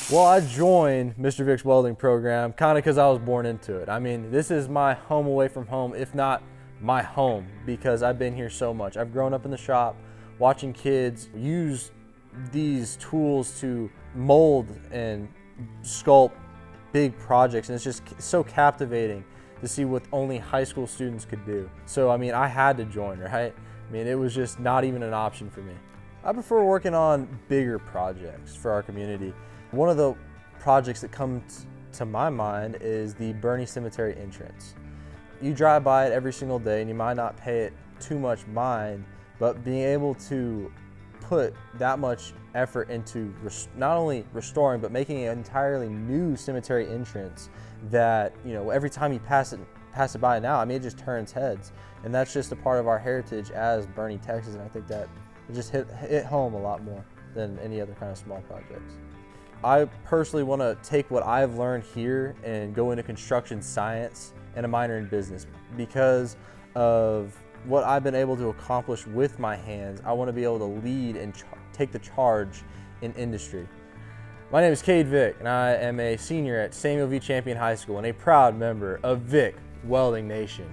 Well, I joined Mr. Vick's welding program kind of because I was born into it. I mean, this is my home away from home, if not my home, because I've been here so much. I've grown up in the shop watching kids use these tools to mold and sculpt big projects, and it's just so captivating to see what only high school students could do. So, I mean, I had to join, right? I mean, it was just not even an option for me. I prefer working on bigger projects for our community. One of the projects that comes to my mind is the Boerne Cemetery entrance. You drive by it every single day and you might not pay it too much mind, but being able to put that much effort into not only restoring but making an entirely new cemetery entrance that, you know, every time you pass it by now, I mean, it just turns heads. And that's just a part of our heritage as Boerne, Texas, and I think that it just hit home a lot more than any other kind of small projects. I personally want to take what I've learned here and go into construction science and a minor in business. Because of what I've been able to accomplish with my hands, I want to be able to lead and take the charge in industry. My name is Cade Vick, and I am a senior at Samuel V. Champion High School and a proud member of Vick Welding Nation.